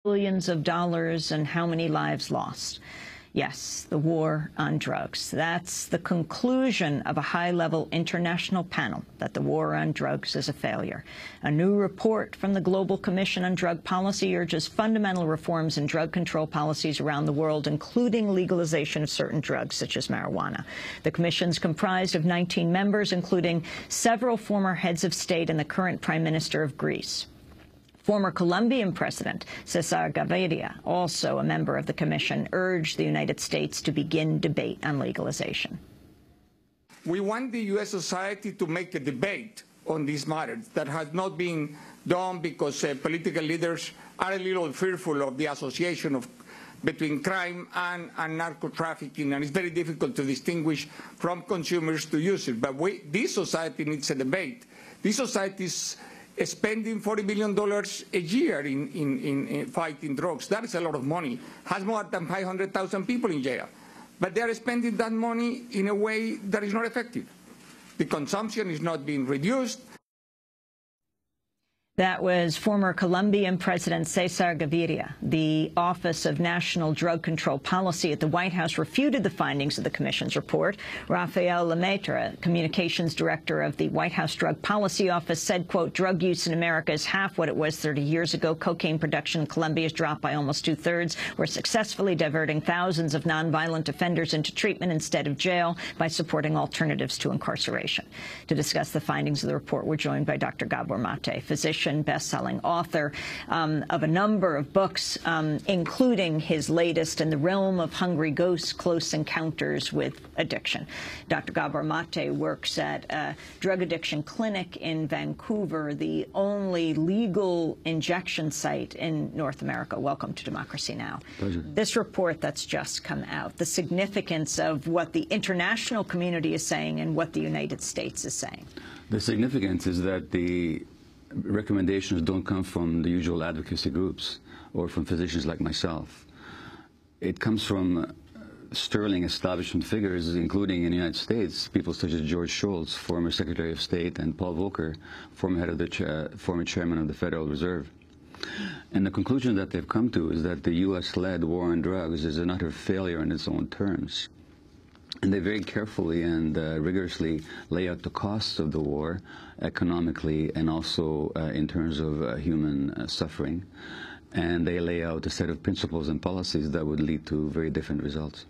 billions of dollars and how many lives lost. Yes, the war on drugs. That's the conclusion of a high-level international panel, that the war on drugs is a failure. A new report from the Global Commission on Drug Policy urges fundamental reforms in drug control policies around the world, including legalization of certain drugs, such as marijuana. The commission's comprised of 19 members, including several former heads of state and the current Prime Minister of Greece. Former Colombian President Cesar Gaviria, also a member of the Commission, urged the United States to begin debate on legalization. We want the U.S. society to make a debate on these matters that has not been done because political leaders are a little fearful of the association between crime and narco-trafficking, and it's very difficult to distinguish from consumers to users. But this society needs a debate. This society is spending $40 billion a year in fighting drugs. That is a lot of money. Has more than 500,000 people in jail. But they are spending that money in a way that is not effective. The consumption is not being reduced. That was former Colombian President Cesar Gaviria. The Office of National Drug Control Policy at the White House refuted the findings of the Commission's report. Rafael Lemaitre, communications director of the White House Drug Policy Office, said, quote, drug use in America is half what it was 30 years ago. Cocaine production in Colombia has dropped by almost 2/3. We're successfully diverting thousands of nonviolent offenders into treatment instead of jail by supporting alternatives to incarceration. To discuss the findings of the report, we're joined by Dr. Gabor Maté, physician, best-selling author of a number of books, including his latest, In the Realm of Hungry Ghosts, Close Encounters with Addiction. Dr. Gabor Maté works at a drug addiction clinic in Vancouver, the only legal injection site in North America. Welcome to Democracy Now! Pleasure. This report that's just come out, the significance of what the international community is saying and what the United States is saying. The significance is that the recommendations don't come from the usual advocacy groups or from physicians like myself. It comes from sterling establishment figures, including in the United States, people such as George Shultz, former Secretary of State, and Paul Volcker, former head of the former chairman of the Federal Reserve. And the conclusion that they've come to is that the U.S.-led war on drugs is an utter failure in its own terms. And they very carefully and rigorously lay out the costs of the war economically and also in terms of human suffering. And they lay out a set of principles and policies that would lead to very different results.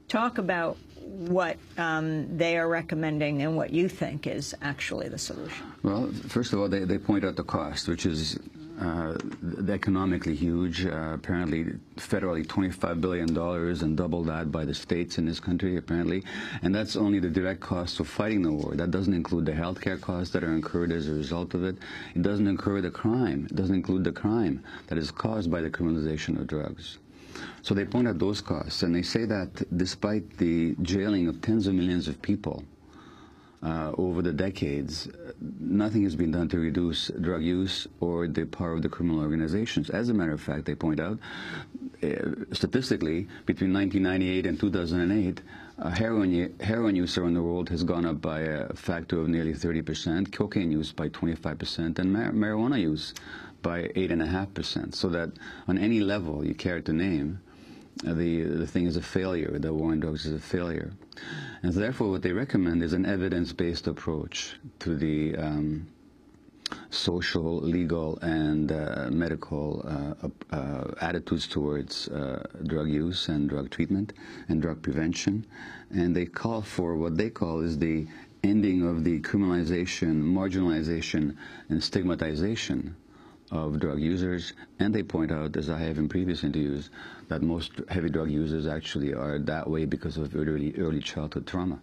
Talk about what they are recommending and what you think is actually the solution. Well, first of all, they point out the cost, which is economically huge, apparently federally $25 billion and double that by the states in this country, apparently. And that's only the direct cost of fighting the war. That doesn't include the health care costs that are incurred as a result of it. It doesn't incur the crime. It doesn't include the crime that is caused by the criminalization of drugs. So they point out those costs, and they say that despite the jailing of tens of millions of people over the decades, nothing has been done to reduce drug use or the power of the criminal organizations. As a matter of fact, they point out, statistically, between 1998 and 2008, heroin use around the world has gone up by a factor of nearly 30%, cocaine use by 25%, and marijuana use by 8.5%. So that on any level you care to name, the thing is a failure. The war on drugs is a failure. And therefore what they recommend is an evidence-based approach to the social, legal, and medical attitudes towards drug use and drug treatment and drug prevention. And they call for what they call is the ending of the criminalization, marginalization, and stigmatization of drug users. And they point out, as I have in previous interviews, that most heavy drug users actually are that way because of early childhood trauma.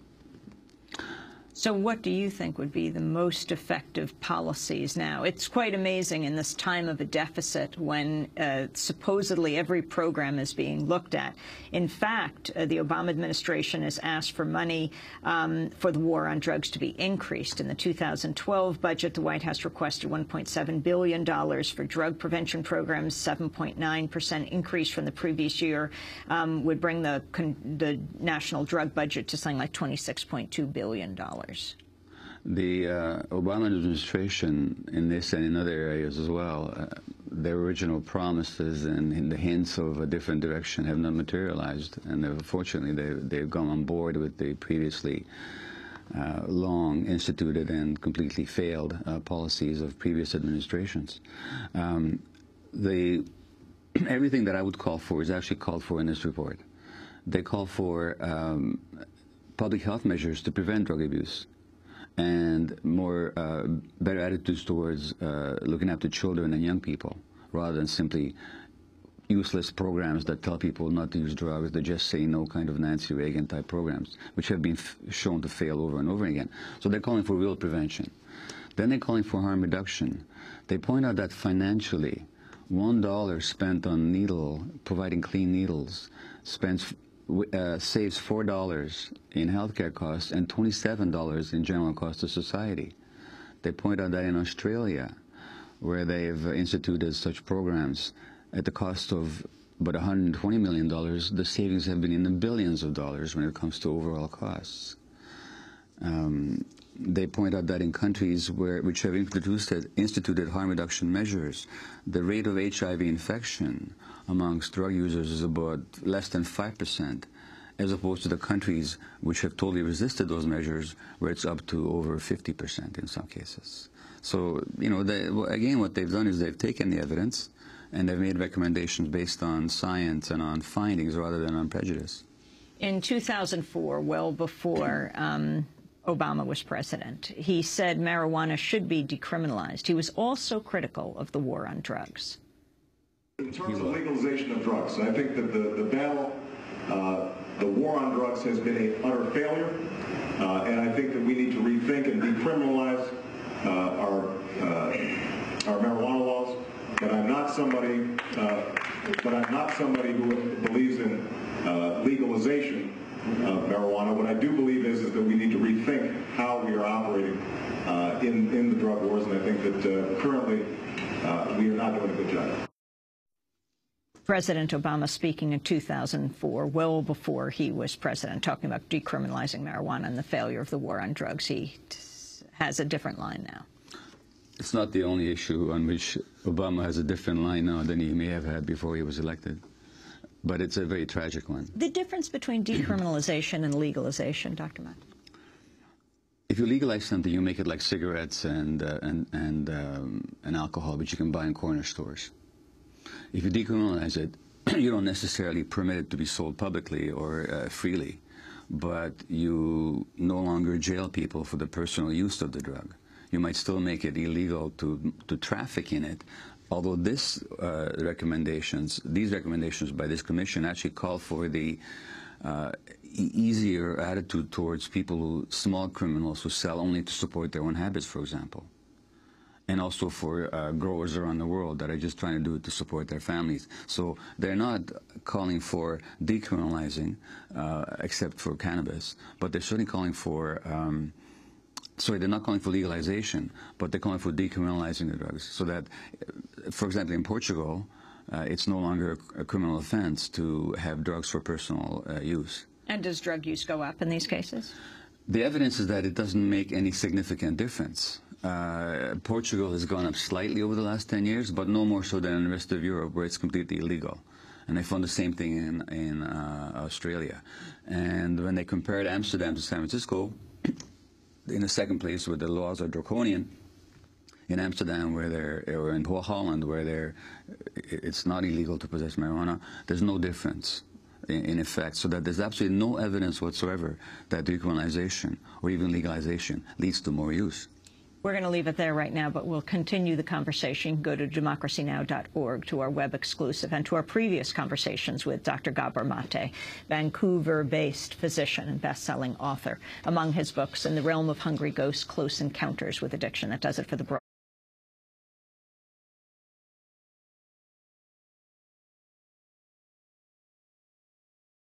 So what do you think would be the most effective policies now? It's quite amazing in this time of a deficit when supposedly every program is being looked at. In fact, the Obama administration has asked for money for the war on drugs to be increased. In the 2012 budget, the White House requested $1.7 billion for drug prevention programs. 7.9% increase from the previous year would bring the national drug budget to something like $26.2 billion. The Obama administration, in this and in other areas as well, their original promises and the hints of a different direction have not materialized, and unfortunately they've gone on board with the previously long instituted and completely failed policies of previous administrations. Everything that I would call for is actually called for in this report. They call for public health measures to prevent drug abuse and better attitudes towards looking after children and young people, rather than simply useless programs that tell people not to use drugs, that just say no, kind of Nancy Reagan type programs, which have been shown to fail over and over again. So they're calling for real prevention. Then they're calling for harm reduction. They point out that financially, $1 spent on providing clean needles saves $4 in healthcare costs and $27 in general cost to society. They point out that in Australia, where they've instituted such programs, at the cost of about $120 million, the savings have been in the billions of dollars when it comes to overall costs. They point out that in countries which have instituted harm reduction measures, the rate of HIV infection amongst drug users is about less than 5%, as opposed to the countries which have totally resisted those measures, where it's up to over 50% in some cases. So, you know, again, what they've done is they've taken the evidence and they've made recommendations based on science and on findings rather than on prejudice. In 2004, well before Obama was president, he said marijuana should be decriminalized. He was also critical of the war on drugs. In terms of legalization of drugs, I think that the battle, the war on drugs has been an utter failure, and I think that we need to rethink and decriminalize our marijuana laws. But I'm not somebody who believes in legalization of marijuana. What I do believe is that we need to rethink how we are operating in the drug wars, and I think that currently we are not doing a good job. President Obama speaking in 2004, well before he was president, talking about decriminalizing marijuana and the failure of the war on drugs. He has a different line now. It's not the only issue on which Obama has a different line now than he may have had before he was elected. But it's a very tragic one. The difference between decriminalization and legalization, Dr. Maté? If you legalize something, you make it like cigarettes and alcohol, which you can buy in corner stores. If you decriminalize it, you don't necessarily permit it to be sold publicly or freely, but you no longer jail people for the personal use of the drug. You might still make it illegal to traffic in it, although these recommendations by this commission actually call for the easier attitude towards small criminals who sell only to support their own habits, for example, and also for growers around the world that are just trying to do it to support their families. So they're not calling for decriminalizing, except for cannabis, but they're certainly calling for they're not calling for legalization, but they're calling for decriminalizing the drugs. So that, for example, in Portugal, it's no longer a criminal offense to have drugs for personal use. And does drug use go up in these cases? The evidence is that it doesn't make any significant difference. Portugal has gone up slightly over the last 10 years, but no more so than in the rest of Europe, where it's completely illegal. And they found the same thing in Australia. And when they compared Amsterdam to San Francisco, in the second place, where the laws are draconian, in Amsterdam, or in Holland, where it's not illegal to possess marijuana, there's no difference in effect. So that there's absolutely no evidence whatsoever that decriminalization or even legalization leads to more use. We're going to leave it there right now, but we'll continue the conversation. Go to democracynow.org, to our web exclusive, and to our previous conversations with Dr. Gabor Maté, Vancouver-based physician and best-selling author. Among his books, In the Realm of Hungry Ghosts, Close Encounters with Addiction. That does it for the